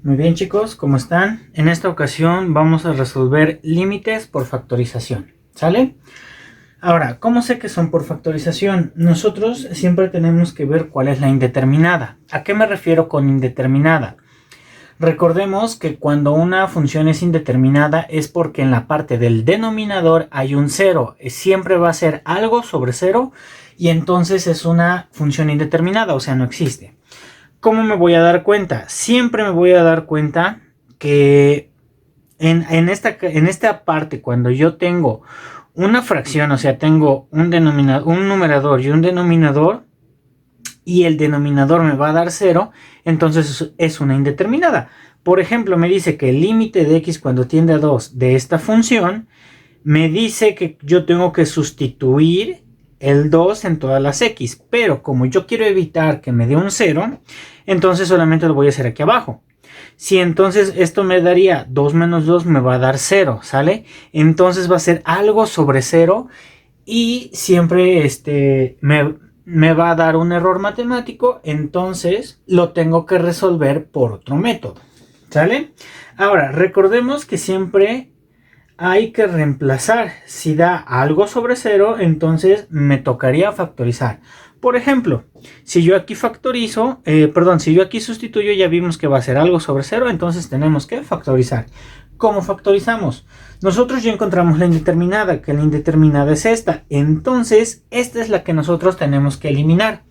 Muy bien chicos, ¿cómo están? En esta ocasión vamos a resolver límites por factorización, ¿sale? Ahora, ¿cómo sé que son por factorización? Nosotros siempre tenemos que ver cuál es la indeterminada. ¿A qué me refiero con indeterminada? Recordemos que cuando una función es indeterminada es porque en la parte del denominador hay un cero. Siempre va a ser algo sobre cero y entonces es una función indeterminada, o sea, no existe. ¿Cómo me voy a dar cuenta? Siempre me voy a dar cuenta que en esta parte, cuando yo tengo una fracción, o sea, tengo un numerador y un denominador, y el denominador me va a dar 0, entonces es una indeterminada. Por ejemplo, me dice que el límite de x cuando tiende a 2 de esta función, me dice que yo tengo que sustituir el 2 en todas las x, pero como yo quiero evitar que me dé un 0, entonces solamente lo voy a hacer aquí abajo. Si entonces esto me daría 2 menos 2 me va a dar 0, ¿sale? Entonces va a ser algo sobre 0 y siempre me va a dar un error matemático, entonces lo tengo que resolver por otro método, ¿sale? Ahora, recordemos que siempre hay que reemplazar. Si da algo sobre 0, entonces me tocaría factorizar. Por ejemplo, si yo aquí si yo aquí sustituyo, ya vimos que va a ser algo sobre 0, entonces tenemos que factorizar. ¿Cómo factorizamos? Nosotros ya encontramos la indeterminada, que la indeterminada es esta. Entonces, esta es la que nosotros tenemos que eliminar.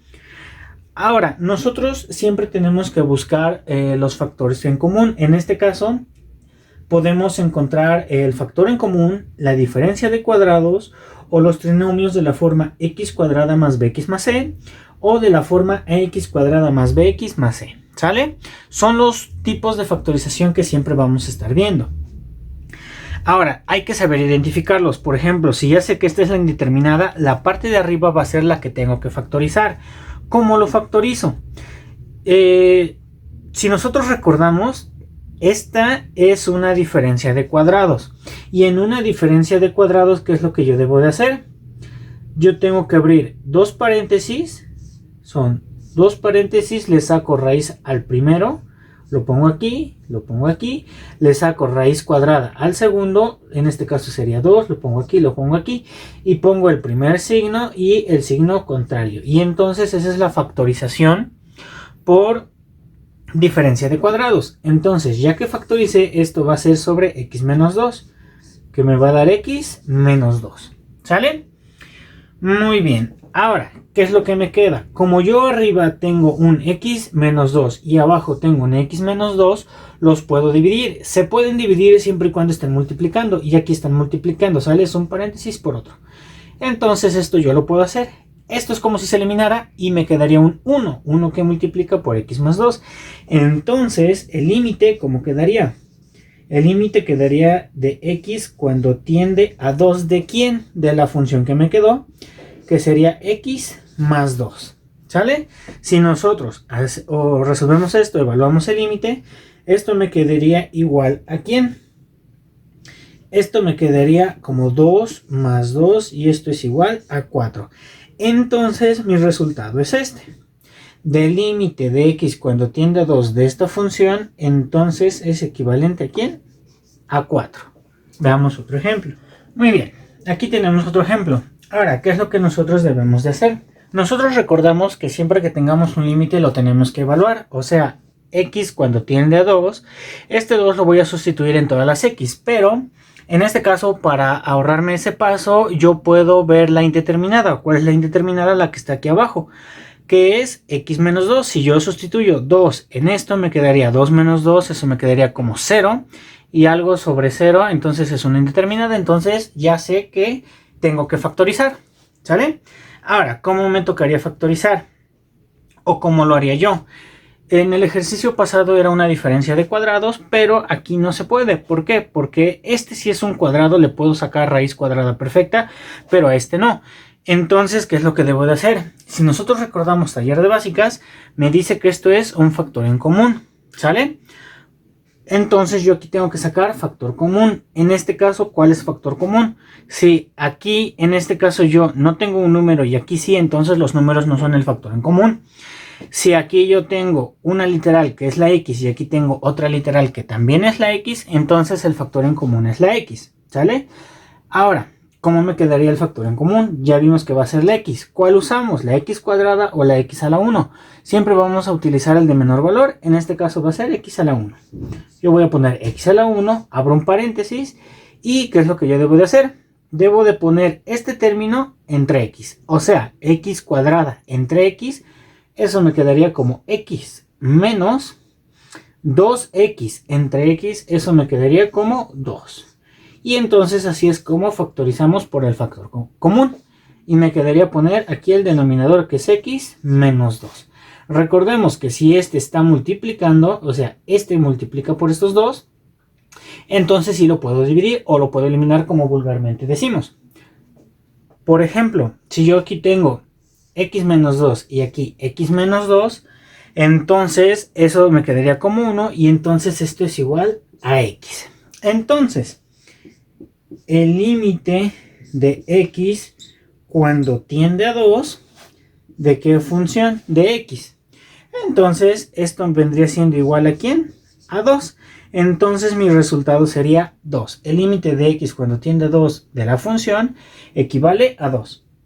Ahora, nosotros siempre tenemos que buscar los factores en común. En este caso, podemos encontrar el factor en común, la diferencia de cuadrados o los trinomios de la forma x cuadrada más bx más c o de la forma ax cuadrada más bx más c, ¿sale? Son los tipos de factorización que siempre vamos a estar viendo. Ahora, hay que saber identificarlos. Por ejemplo, si ya sé que esta es la indeterminada, la parte de arriba va a ser la que tengo que factorizar. ¿Cómo lo factorizo? Si nosotros recordamos, esta es una diferencia de cuadrados. Y en una diferencia de cuadrados, ¿qué es lo que yo debo de hacer? Yo tengo que abrir dos paréntesis. Son dos paréntesis, le saco raíz al primero. Lo pongo aquí, le saco raíz cuadrada al segundo, en este caso sería 2, lo pongo aquí, y pongo el primer signo y el signo contrario. Y entonces esa es la factorización por diferencia de cuadrados. Entonces, ya que factoricé, esto va a ser sobre x menos 2, que me va a dar x menos 2. ¿Sale? Muy bien. Ahora, ¿qué es lo que me queda? Como yo arriba tengo un x menos 2 y abajo tengo un x menos 2, los puedo dividir. Se pueden dividir siempre y cuando estén multiplicando. Y aquí están multiplicando, ¿sale? Es un paréntesis por otro. Entonces esto yo lo puedo hacer. Esto es como si se eliminara y me quedaría un 1. 1 que multiplica por x más 2. Entonces el límite, ¿cómo quedaría? El límite quedaría de x cuando tiende a 2 de ¿quién? De la función que me quedó, que sería x más 2. ¿Sale? Si nosotros resolvemos esto, evaluamos el límite, esto me quedaría igual a ¿quién? Esto me quedaría como 2 más 2 y esto es igual a 4. Entonces mi resultado es este. Del límite de x cuando tiende a 2 de esta función, entonces es equivalente a ¿quién? A 4. Veamos otro ejemplo. Muy bien, aquí tenemos otro ejemplo. Ahora, ¿qué es lo que nosotros debemos de hacer? Nosotros recordamos que siempre que tengamos un límite lo tenemos que evaluar. O sea, x cuando tiende a 2, este 2 lo voy a sustituir en todas las x. Pero, en este caso, para ahorrarme ese paso, yo puedo ver la indeterminada. ¿Cuál es la indeterminada? La que está aquí abajo, que es x menos 2. Si yo sustituyo 2 en esto, me quedaría 2 menos 2, eso me quedaría como 0. Y algo sobre 0, entonces es una indeterminada. Entonces ya sé que tengo que factorizar, ¿sale? Ahora, ¿cómo me tocaría factorizar? ¿O cómo lo haría yo? En el ejercicio pasado era una diferencia de cuadrados, pero aquí no se puede. ¿Por qué? Porque este si es un cuadrado le puedo sacar raíz cuadrada perfecta, pero a este no. Entonces, ¿qué es lo que debo de hacer? Si nosotros recordamos taller de básicas, me dice que esto es un factor en común, ¿sale? Entonces yo aquí tengo que sacar factor común. En este caso, ¿cuál es factor común? Si aquí en este caso yo no tengo un número y aquí sí, entonces los números no son el factor en común. Si aquí yo tengo una literal que es la x y aquí tengo otra literal que también es la x, entonces el factor en común es la x, ¿sale? Ahora, ¿cómo me quedaría el factor en común? Ya vimos que va a ser la x. ¿Cuál usamos? ¿La x cuadrada o la x a la 1? Siempre vamos a utilizar el de menor valor. En este caso va a ser x a la 1. Yo voy a poner x a la 1, abro un paréntesis. ¿Y qué es lo que yo debo de hacer? Debo de poner este término entre x. O sea, x cuadrada entre x. Eso me quedaría como x menos 2x entre x. Eso me quedaría como 2. Y entonces así es como factorizamos por el factor común. Y me quedaría poner aquí el denominador que es x menos 2. Recordemos que si este está multiplicando, o sea, este multiplica por estos dos, entonces sí lo puedo dividir o lo puedo eliminar como vulgarmente decimos. Por ejemplo, si yo aquí tengo x menos 2 y aquí x menos 2, entonces eso me quedaría como 1 y entonces esto es igual a x. Entonces, el límite de x cuando tiende a 2, ¿de qué función? De x. Entonces, esto vendría siendo igual a ¿quién? A 2. Entonces, mi resultado sería 2. El límite de x cuando tiende a 2 de la función equivale a 2.